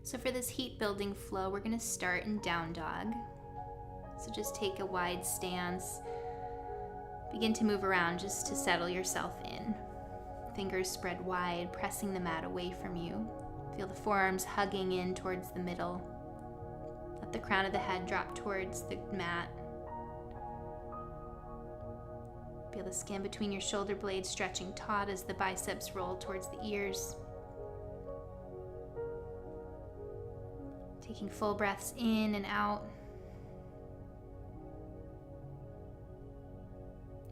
So for this heat building flow, we're going to start in down dog. So just take a wide stance. Begin to move around just to settle yourself in. Fingers spread wide, pressing the mat away from you. Feel the forearms hugging in towards the middle. Let the crown of the head drop towards the mat. Feel the skin between your shoulder blades stretching taut as the biceps roll towards the ears. Taking full breaths in and out.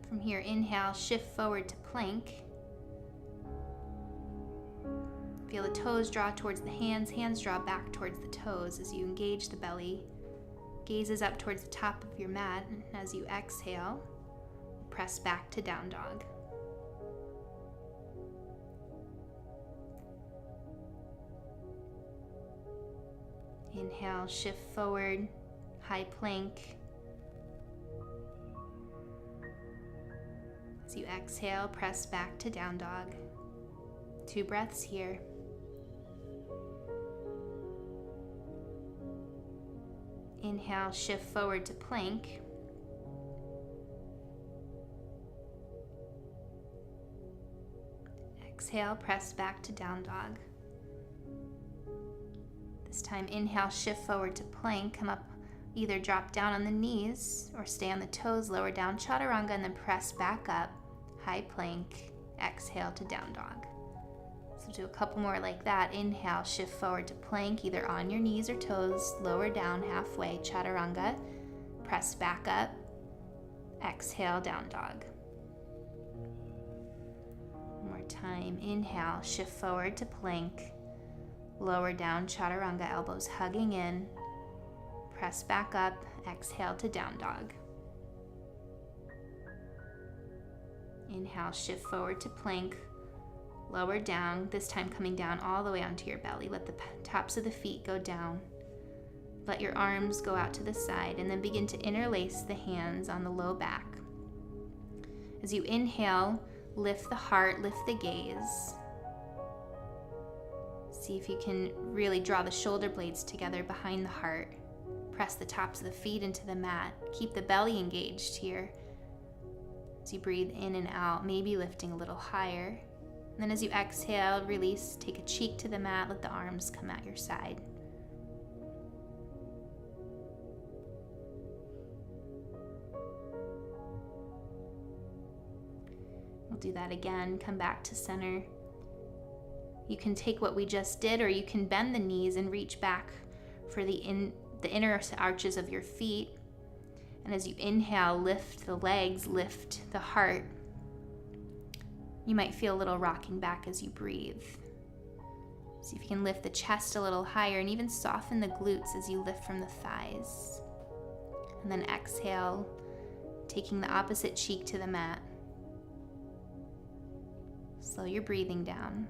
From here, inhale, shift forward to plank. Feel the toes draw towards the hands, hands draw back towards the toes as you engage the belly. Gazes up towards the top of your mat, and as you exhale, press back to down dog. Inhale, shift forward, high plank. As you exhale, press back to down dog. 2 breaths here. Inhale, shift forward to plank. Exhale, press back to down dog. This time, inhale, shift forward to plank. Come up, either drop down on the knees or stay on the toes, lower down chaturanga, and then press back up, high plank. Exhale to down dog. So do a couple more like that. Inhale, shift forward to plank, either on your knees or toes, lower down halfway, chaturanga. Press back up. Exhale, down dog. One more time. Inhale, shift forward to plank. Lower down, chaturanga, elbows hugging in. Press back up. Exhale to down dog. Inhale, shift forward to plank. Lower down, this time coming down all the way onto your belly. Let the tops of the feet go down. Let your arms go out to the side, and then begin to interlace the hands on the low back. As you inhale, lift the heart, lift the gaze. See if you can really draw the shoulder blades together behind the heart. Press the tops of the feet into the mat. Keep the belly engaged here. As you breathe in and out, maybe lifting a little higher. And then as you exhale, release, take a cheek to the mat, let the arms come at your side. We'll do that again. Come back to center. You can take what we just did, or you can bend the knees and reach back for the inner arches of your feet. And as you inhale, lift the legs, lift the heart. You might feel a little rocking back as you breathe. See if you can lift the chest a little higher and even soften the glutes as you lift from the thighs. And then exhale, taking the opposite cheek to the mat. Slow your breathing down.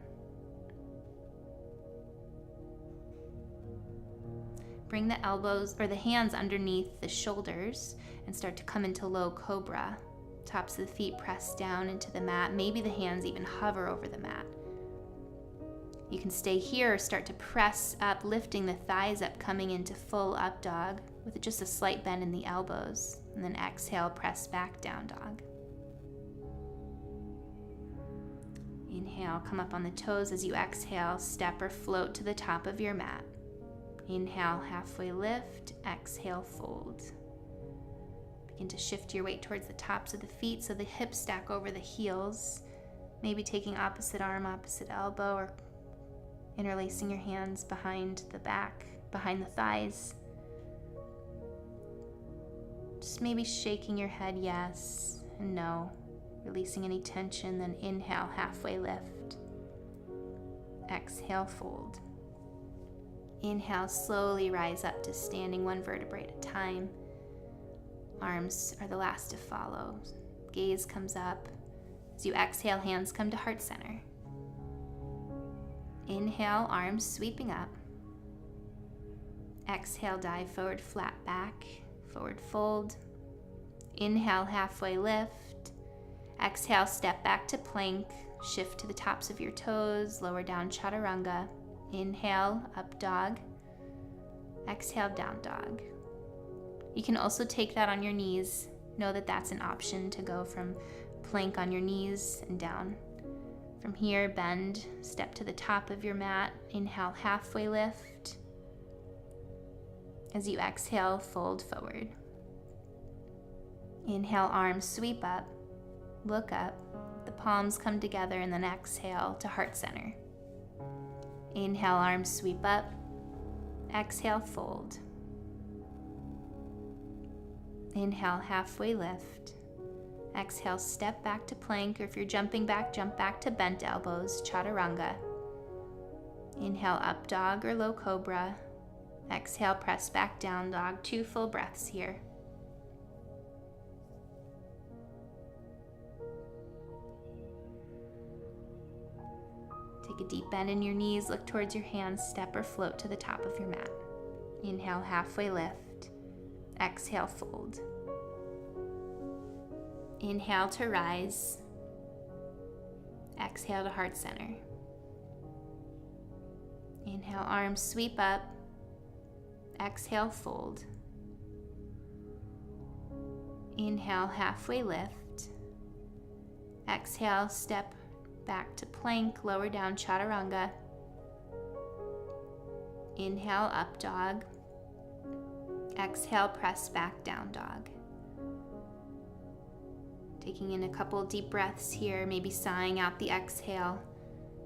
Bring the elbows or the hands underneath the shoulders and start to come into low cobra. Tops of the feet press down into the mat. Maybe the hands even hover over the mat. You can stay here or start to press up, lifting the thighs up, coming into full up dog with just a slight bend in the elbows. And then exhale, press back down dog. Inhale, come up on the toes. As you exhale, step or float to the top of your mat. Inhale, halfway lift. Exhale, fold. Begin to shift your weight towards the tops of the feet so the hips stack over the heels. Maybe taking opposite arm, opposite elbow, or interlacing your hands behind the back, behind the thighs. Just maybe shaking your head yes and no. Releasing any tension, then inhale, halfway lift. Exhale, fold. Inhale, slowly rise up to standing, one vertebrae at a time. Arms are the last to follow. Gaze comes up. As you exhale, hands come to heart center. Inhale, arms sweeping up. Exhale, dive forward, flat back, forward fold. Inhale, halfway lift. Exhale, step back to plank. Shift to the tops of your toes, lower down chaturanga. Inhale, up dog. Exhale, down dog. You can also take that on your knees. Know that that's an option to go from plank on your knees and down. From here, bend, step to the top of your mat. Inhale, halfway lift. As you exhale, fold forward. Inhale, arms sweep up, look up, the palms come together, and then exhale to heart center. Inhale, arms sweep up, exhale, fold. Inhale, halfway lift. Exhale, step back to plank, or if you're jumping back, jump back to bent elbows, chaturanga. Inhale, up dog or low cobra. Exhale, press back down dog. 2 full breaths here. Take a deep bend in your knees, look towards your hands, step or float to the top of your mat. Inhale, halfway lift. Exhale, fold. Inhale to rise. Exhale to heart center. Inhale, arms sweep up. Exhale, fold. Inhale, halfway lift. Exhale, step back to plank, lower down chaturanga. Inhale, up dog. Exhale, press back down dog. Taking in a couple deep breaths here, maybe sighing out the exhale.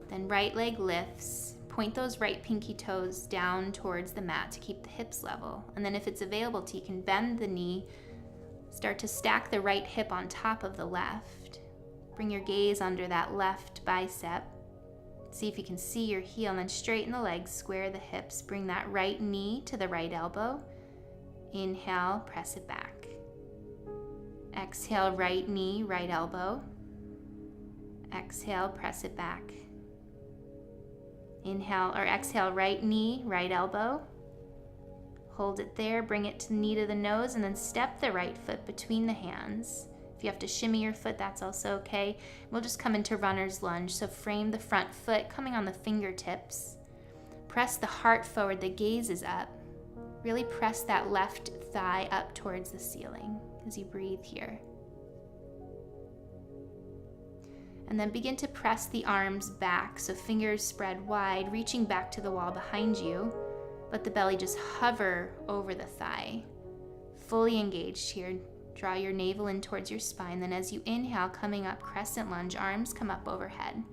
Then right leg lifts. Point those right pinky toes down towards the mat to keep the hips level. And then if it's available to you, can bend the knee. Start to stack the right hip on top of the left. Bring your gaze under that left bicep. See if you can see your heel, and then straighten the legs, square the hips. Bring that right knee to the right elbow. Inhale, press it back. Exhale, right knee, right elbow. Exhale, press it back. Inhale or exhale, right knee, right elbow. Hold it there, bring it to the knee to the nose, and then step the right foot between the hands. If you have to shimmy your foot, that's also okay. We'll just come into runner's lunge. So frame the front foot, coming on the fingertips. Press the heart forward, the gaze is up. Really press that left thigh up towards the ceiling as you breathe here. And then begin to press the arms back, so fingers spread wide, reaching back to the wall behind you. Let the belly just hover over the thigh. Fully engaged here. Draw your navel in towards your spine. Then as you inhale, coming up, crescent lunge, arms come up overhead.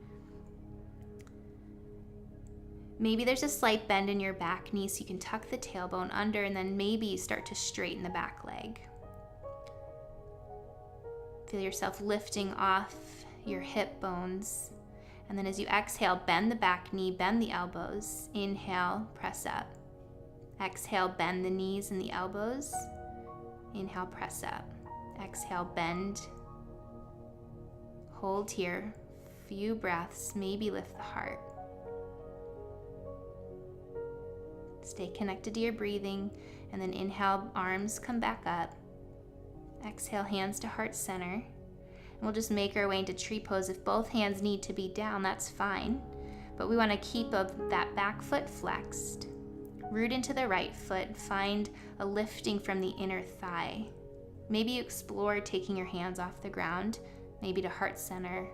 Maybe there's a slight bend in your back knee, so you can tuck the tailbone under, and then maybe start to straighten the back leg. Feel yourself lifting off your hip bones. And then as you exhale, bend the back knee, bend the elbows. Inhale, press up. Exhale, bend the knees and the elbows. Inhale, press up. Exhale, bend. Hold here. Few breaths, maybe lift the heart. Stay connected to your breathing, and then inhale, arms come back up. Exhale, hands to heart center. And we'll just make our way into tree pose. If both hands need to be down, that's fine. But we want to keep that back foot flexed. Root into the right foot. Find a lifting from the inner thigh. Maybe explore taking your hands off the ground, maybe to heart center.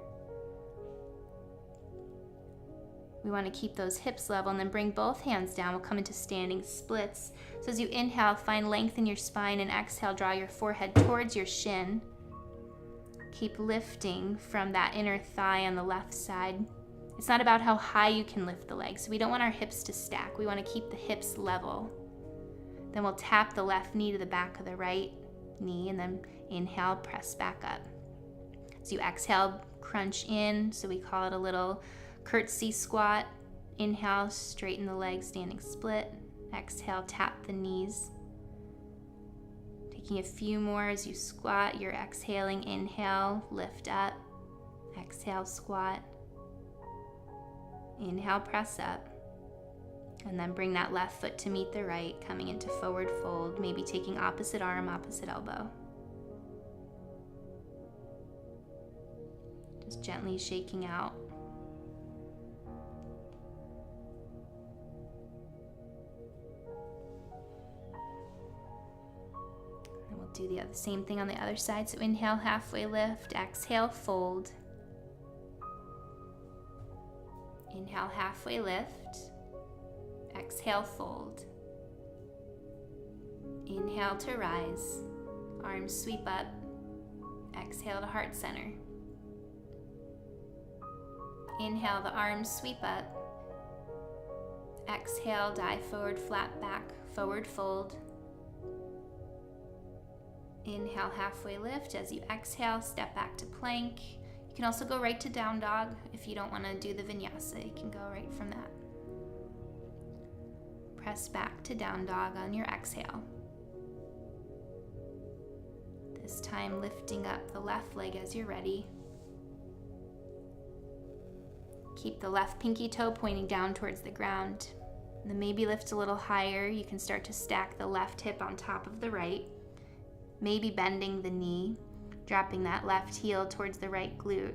We want to keep those hips level, and then bring both hands down. We'll come into standing splits. So as you inhale, find length in your spine, and exhale, draw your forehead towards your shin. Keep lifting from that inner thigh on the left side. It's not about how high you can lift the legs. We don't want our hips to stack. We want to keep the hips level. Then we'll tap the left knee to the back of the right knee, and then inhale, press back up. As you exhale, crunch in. So we call it a little curtsy squat. Inhale, straighten the legs, standing split. Exhale, tap the knees. Taking a few more as you squat. You're exhaling, inhale, lift up. Exhale, squat. Inhale, press up. And then bring that left foot to meet the right, coming into forward fold, maybe taking opposite arm, opposite elbow. Just gently shaking out. do the same thing on the other side. So inhale, halfway lift. Exhale, fold. Inhale, halfway lift. Exhale, fold. Inhale to rise. Arms sweep up. Exhale to heart center. Inhale, the arms sweep up. Exhale, dive forward, flat back, forward fold. Inhale, halfway lift. As you exhale, step back to plank. You can also go right to down dog if you don't want to do the vinyasa. You can go right from that. Press back to down dog on your exhale. This time lifting up the left leg as you're ready. Keep the left pinky toe pointing down towards the ground. And then maybe lift a little higher. You can start to stack the left hip on top of the right. Maybe bending the knee, dropping that left heel towards the right glute.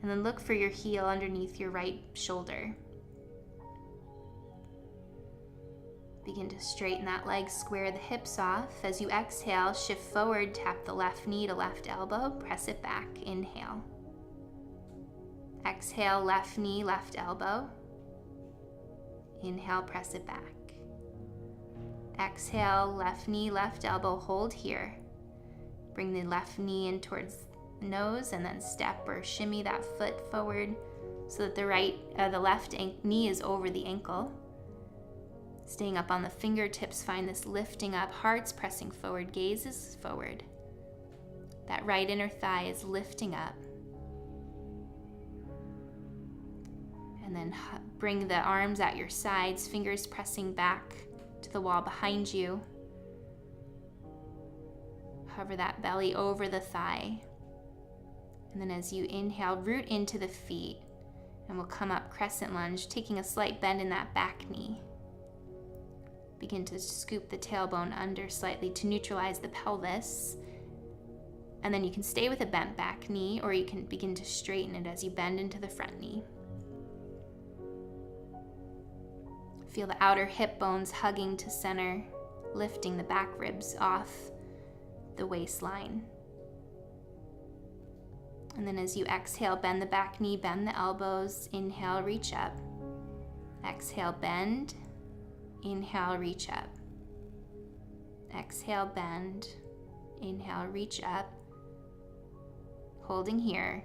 And then look for your heel underneath your right shoulder. Begin to straighten that leg, square the hips off. As you exhale, shift forward, tap the left knee to left elbow, press it back, inhale. Exhale, left knee, left elbow. Inhale, press it back. Exhale, left knee, left elbow, hold here. Bring the left knee in towards the nose and then step or shimmy that foot forward so that the left knee is over the ankle. Staying up on the fingertips, find this lifting up, heart's pressing forward, gaze is forward. That right inner thigh is lifting up. And then bring the arms at your sides, fingers pressing back to the wall behind you. Hover that belly over the thigh. And then as you inhale, root into the feet. And we'll come up crescent lunge, taking a slight bend in that back knee. Begin to scoop the tailbone under slightly to neutralize the pelvis. And then you can stay with a bent back knee, or you can begin to straighten it as you bend into the front knee. Feel the outer hip bones hugging to center, lifting the back ribs off the waistline. And then as you exhale, bend the back knee, bend the elbows. Inhale, reach up. Exhale, bend. Inhale, reach up. Exhale, bend. Inhale, reach up. Holding here.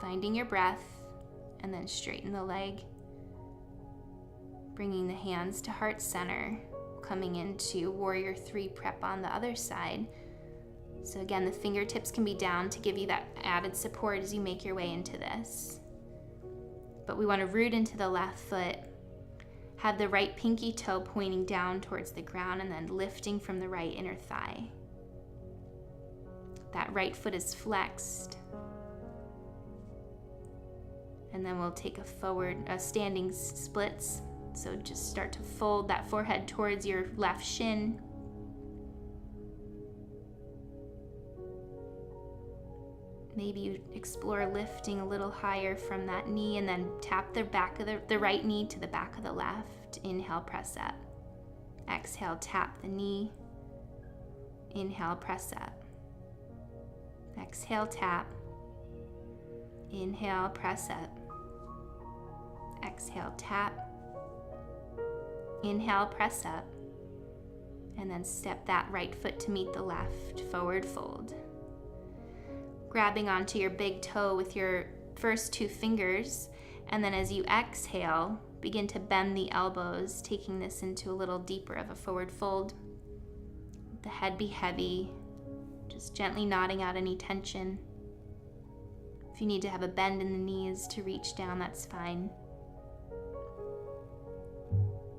Finding your breath, and then straighten the leg. Bringing the hands to heart center, coming into warrior 3 prep on the other side. So again, the fingertips can be down to give you that added support as you make your way into this. But we want to root into the left foot, have the right pinky toe pointing down towards the ground and then lifting from the right inner thigh. That right foot is flexed. And then we'll take a standing splits. So just start to fold that forehead towards your left shin. Maybe you explore lifting a little higher from that knee and then tap the back of the right knee to the back of the left. Inhale, press up. Exhale, tap the knee. Inhale, press up. Exhale, tap. Inhale, press up. Exhale, tap. Inhale, press up, and then step that right foot to meet the left, forward fold. Grabbing onto your big toe with your first 2 fingers, and then as you exhale, begin to bend the elbows, taking this into a little deeper of a forward fold. The head be heavy, just gently nodding out any tension. If you need to have a bend in the knees to reach down, that's fine.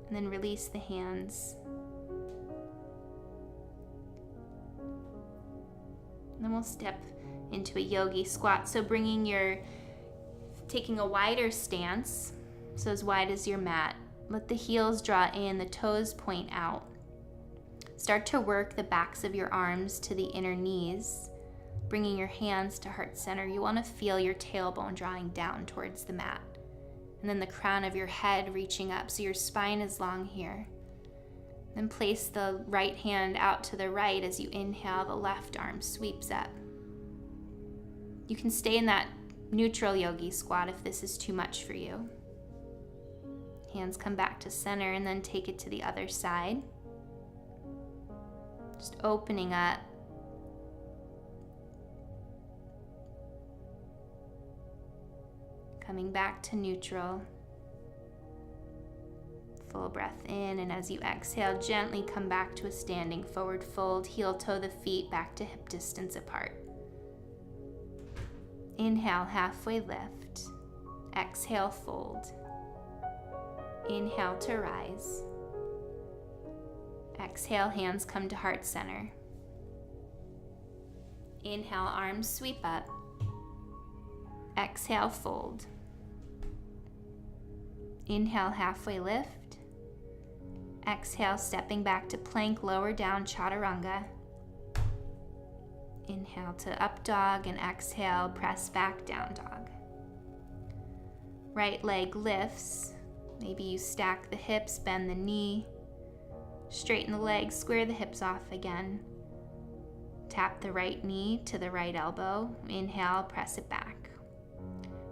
And then release the hands. And then we'll step into a yogi squat. So taking a wider stance, so as wide as your mat. Let the heels draw in, the toes point out. Start to work the backs of your arms to the inner knees, bringing your hands to heart center. You want to feel your tailbone drawing down towards the mat. And then the crown of your head reaching up, so your spine is long here. Then place the right hand out to the right. As you inhale, the left arm sweeps up. You can stay in that neutral yogi squat if this is too much for you. Hands come back to center and then take it to the other side. Just opening up. Coming back to neutral. Full breath in, and as you exhale, gently come back to a standing forward fold. Heel toe the feet back to hip distance apart. Inhale, halfway lift. Exhale, fold. Inhale to rise. Exhale, hands come to heart center. Inhale, arms sweep up. Exhale, fold. Inhale, halfway lift. Exhale, stepping back to plank, lower down, chaturanga. Inhale to up dog, and exhale, press back, down dog. Right leg lifts. Maybe you stack the hips, bend the knee. Straighten the legs, square the hips off again. Tap the right knee to the right elbow. Inhale, press it back.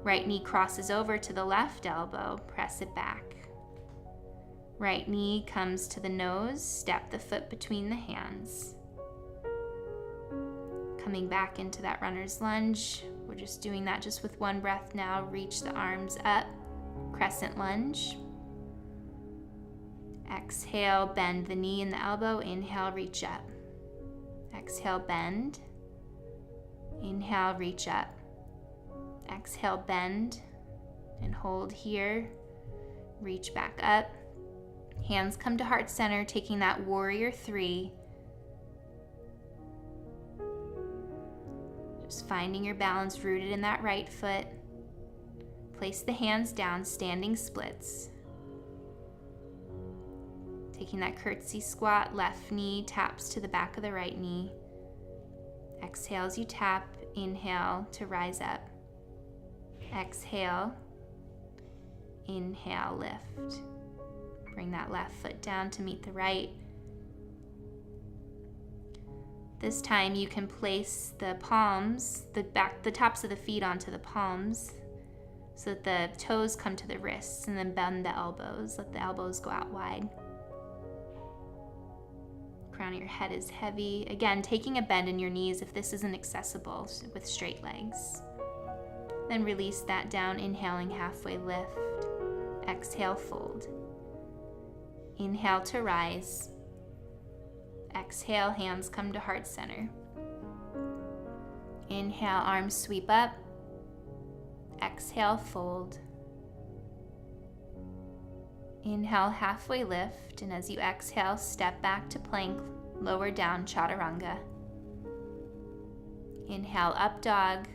Right knee crosses over to the left elbow, press it back. Right knee comes to the nose, step the foot between the hands. Coming back into that runner's lunge. We're just doing that just with one breath now. Reach the arms up, crescent lunge. Exhale, bend the knee and the elbow. Inhale, reach up. Exhale, bend. Inhale, reach up. Exhale, bend and hold here. Reach back up. Hands come to heart center, taking that warrior three. Just finding your balance rooted in that right foot. Place the hands down, standing splits. Taking that curtsy squat, left knee taps to the back of the right knee. Exhale as you tap, inhale to rise up. Exhale, inhale, lift. Bring that left foot down to meet the right. This time you can place the palms, the tops of the feet onto the palms so that the toes come to the wrists, and then bend the elbows. Let the elbows go out wide. Crown of your head is heavy. Again, taking a bend in your knees if this isn't accessible with straight legs. Then release that down, inhaling, halfway lift. Exhale, fold. Inhale to rise. Exhale, hands come to heart center. Inhale, arms sweep up. Exhale, fold. Inhale, halfway lift, and as you exhale, step back to plank, lower down, chaturanga. Inhale, up dog.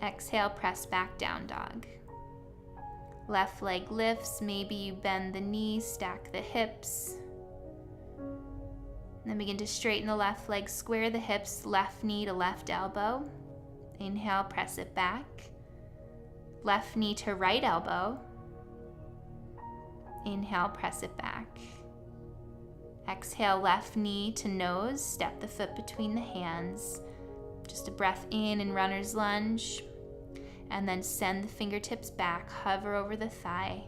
Exhale, press back, down dog. Left leg lifts, maybe you bend the knee, stack the hips. And then begin to straighten the left leg, square the hips, left knee to left elbow. Inhale, press it back. Left knee to right elbow. Inhale, press it back. Exhale, left knee to nose, step the foot between the hands. Just a breath in and runner's lunge. And then send the fingertips back, hover over the thigh.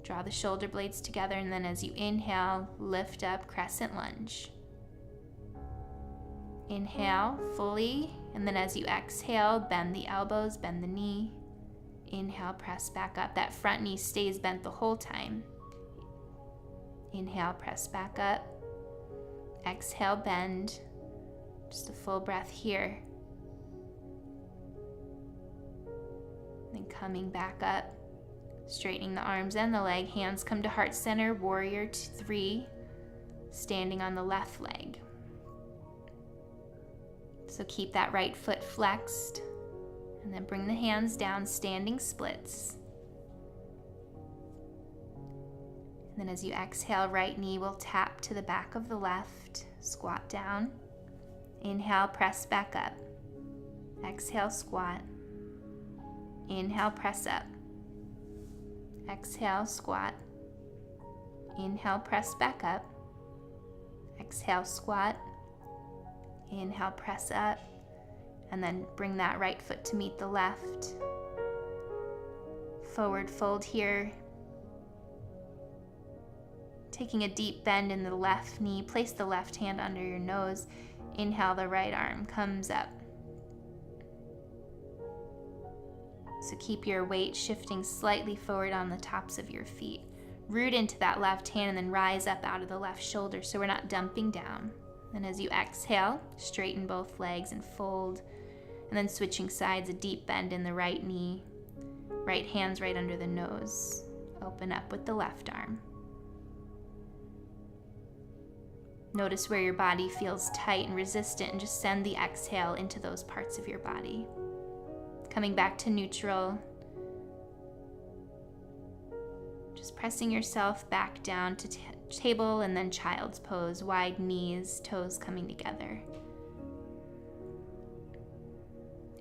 Draw the shoulder blades together, and then as you inhale, lift up, crescent lunge. Inhale fully, and then as you exhale, bend the elbows, bend the knee. Inhale, press back up. That front knee stays bent the whole time. Inhale, press back up. Exhale, bend. Just a full breath here. Then coming back up, straightening the arms and the leg. Hands come to heart center, warrior three, standing on the left leg. So keep that right foot flexed, and then bring the hands down, standing splits. And then as you exhale, right knee will tap to the back of the left, squat down. Inhale, press back up. Exhale, squat. Inhale, press up. Exhale, squat. Inhale, press back up. Exhale, squat. Inhale, press up. And then bring that right foot to meet the left. Forward fold here. Taking a deep bend in the left knee, place the left hand under your nose. Inhale, the right arm comes up. So keep your weight shifting slightly forward on the tops of your feet. Root into that left hand and then rise up out of the left shoulder so we're not dumping down. And as you exhale, straighten both legs and fold. And then switching sides, a deep bend in the right knee. Right hand's right under the nose. Open up with the left arm. Notice where your body feels tight and resistant, and just send the exhale into those parts of your body. Coming back to neutral. Just pressing yourself back down to table and then child's pose. Wide knees, toes coming together.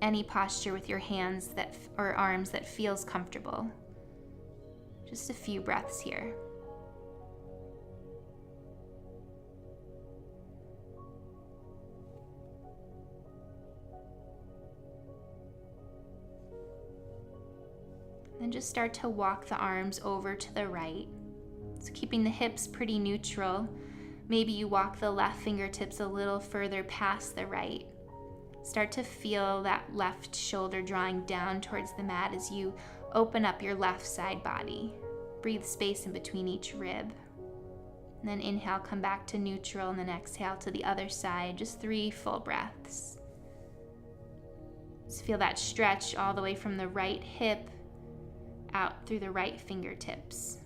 Any posture with your hands or arms that feels comfortable. Just a few breaths here. Then just start to walk the arms over to the right. So keeping the hips pretty neutral. Maybe you walk the left fingertips a little further past the right. Start to feel that left shoulder drawing down towards the mat as you open up your left side body. Breathe space in between each rib. And then inhale, come back to neutral, and then exhale to the other side. Just 3 full breaths. Just feel that stretch all the way from the right hip out through the right fingertips.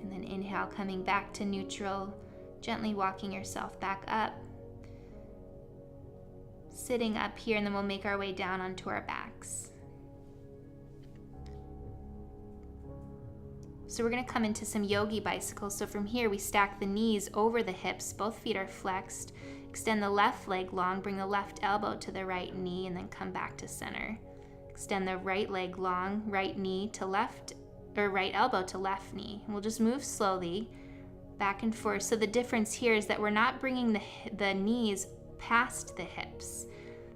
And then inhale, coming back to neutral, gently walking yourself back up. Sitting up here, and then we'll make our way down onto our backs. So we're going to come into some yogi bicycles. So from here, we stack the knees over the hips, both feet are flexed. Extend the left leg long, bring the left elbow to the right knee, and then come back to center. Extend the right leg long, right knee to left, or right elbow to left knee. And we'll just move slowly back and forth. So the difference here is that we're not bringing the knees past the hips.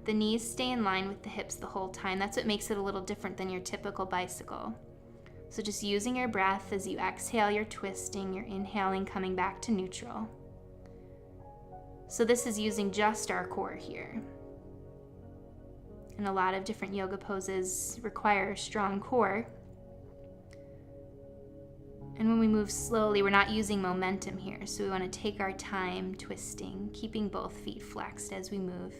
The knees stay in line with the hips the whole time. That's what makes it a little different than your typical bicycle. So just using your breath as you exhale, you're twisting, you're inhaling, coming back to neutral. So this is using just our core here. And a lot of different yoga poses require a strong core. And when we move slowly, we're not using momentum here. So we want to take our time twisting, keeping both feet flexed as we move.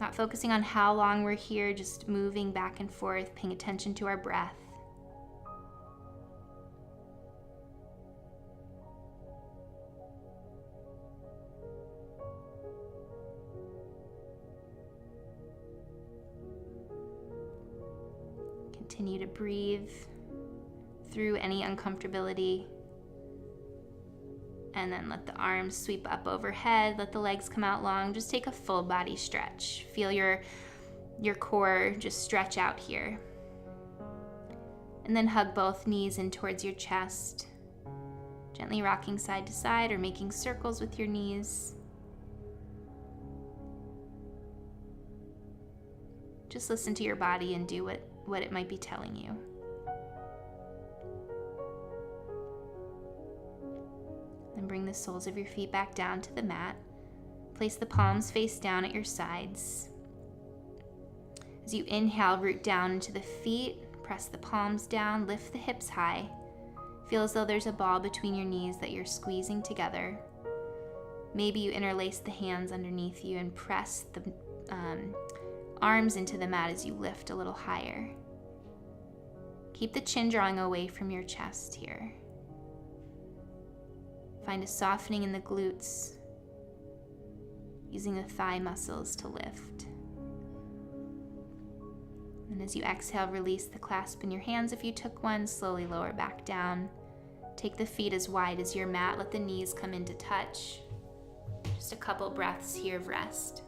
Not focusing on how long we're here, just moving back and forth, paying attention to our breath. Continue to breathe through any uncomfortability. And then let the arms sweep up overhead, let the legs come out long. Just take a full body stretch. Feel your core just stretch out here. And then hug both knees in towards your chest. Gently rocking side to side or making circles with your knees. Just listen to your body and do what it might be telling you. Then bring the soles of your feet back down to the mat. Place the palms face down at your sides. As you inhale, root down into the feet, press the palms down, lift the hips high. Feel as though there's a ball between your knees that you're squeezing together. Maybe you interlace the hands underneath you and press the arms into the mat as you lift a little higher. Keep the chin drawing away from your chest here. Find a softening in the glutes, using the thigh muscles to lift. And as you exhale, release the clasp in your hands if you took one. Slowly lower back down. Take the feet as wide as your mat. Let the knees come into touch. Just a couple breaths here of rest.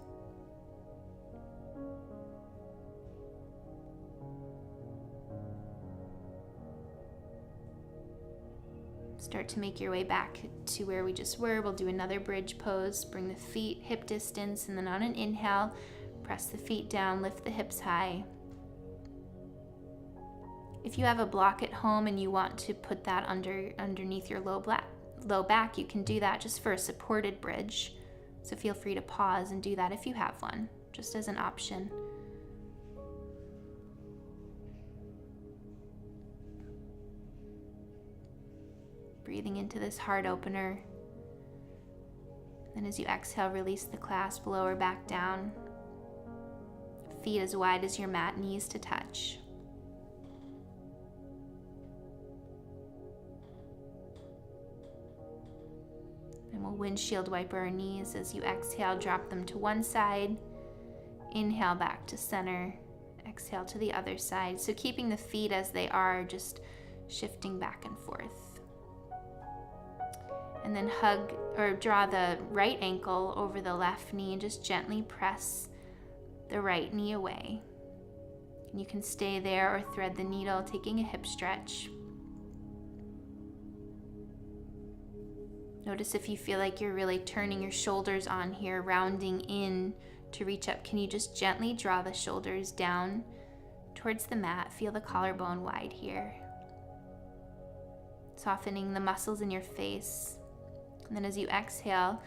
to make your way back to where we just were, we'll do another bridge pose. Bring the feet hip distance, and then on an inhale, press the feet down, lift the hips high. If you have a block at home and you want to put that underneath your low back, you can do that just for a supported bridge. So feel free to pause and do that if you have one, just as an option. Breathing into this heart opener. Then as you exhale, release the clasp, lower back down. Feet as wide as your mat, knees to touch. And we'll windshield wiper our knees. As you exhale, drop them to one side. Inhale back to center. Exhale to the other side. So keeping the feet as they are, just shifting back and forth. And then hug or draw the right ankle over the left knee and just gently press the right knee away. And you can stay there or thread the needle, taking a hip stretch. Notice if you feel like you're really turning your shoulders on here, rounding in to reach up. Can you just gently draw the shoulders down towards the mat? Feel the collarbone wide here. Softening the muscles in your face. And then as you exhale,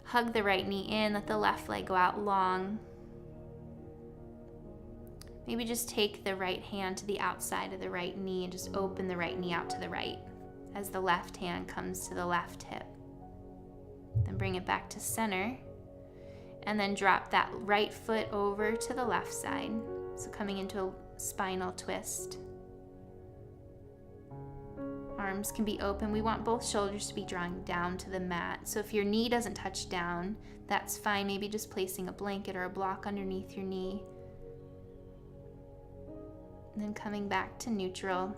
hug the right knee in, let the left leg go out long. Maybe just take the right hand to the outside of the right knee and just open the right knee out to the right as the left hand comes to the left hip. Then bring it back to center. And then drop that right foot over to the left side. So coming into a spinal twist. Arms can be open. We want both shoulders to be drawing down to the mat. So if your knee doesn't touch down, that's fine. Maybe just placing a blanket or a block underneath your knee. And then coming back to neutral.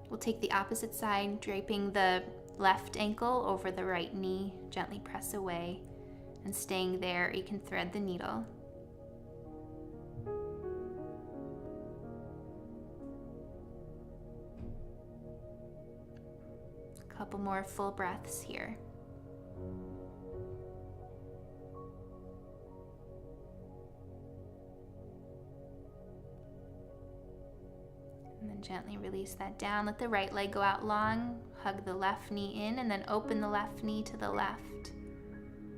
We'll take the opposite side, draping the left ankle over the right knee. Gently press away. And staying there, you can thread the needle. Couple more full breaths here. And then gently release that down. Let the right leg go out long. Hug the left knee in and then open the left knee to the left.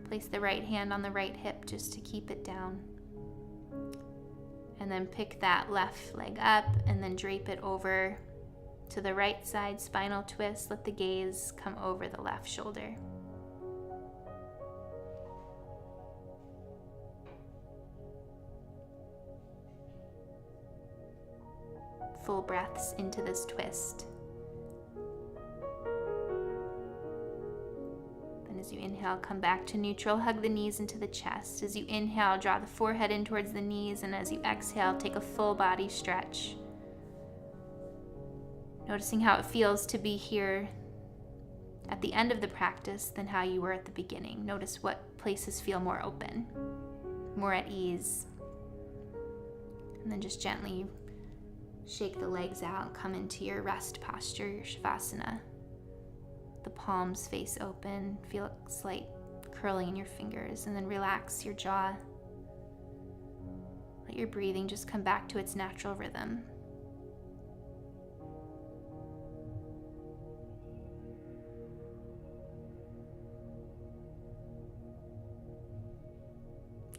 Place the right hand on the right hip just to keep it down. And then pick that left leg up and then drape it over to the right side, spinal twist. Let the gaze come over the left shoulder. Full breaths into this twist. Then as you inhale, come back to neutral. Hug the knees into the chest. As you inhale, draw the forehead in towards the knees. And as you exhale, take a full body stretch. Noticing how it feels to be here at the end of the practice than how you were at the beginning. Notice what places feel more open, more at ease. And then just gently shake the legs out, come into your rest posture, your Shavasana. The palms face open, feel a slight curling in your fingers, and then relax your jaw. Let your breathing just come back to its natural rhythm.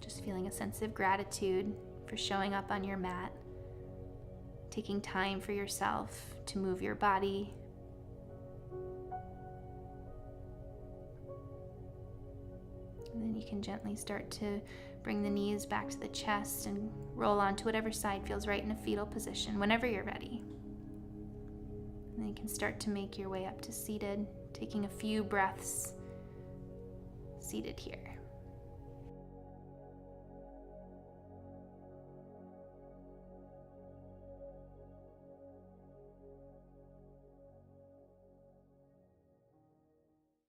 Just feeling a sense of gratitude for showing up on your mat, taking time for yourself to move your body. And then you can gently start to bring the knees back to the chest and roll onto whatever side feels right in a fetal position whenever you're ready. And then you can start to make your way up to seated, taking a few breaths seated here.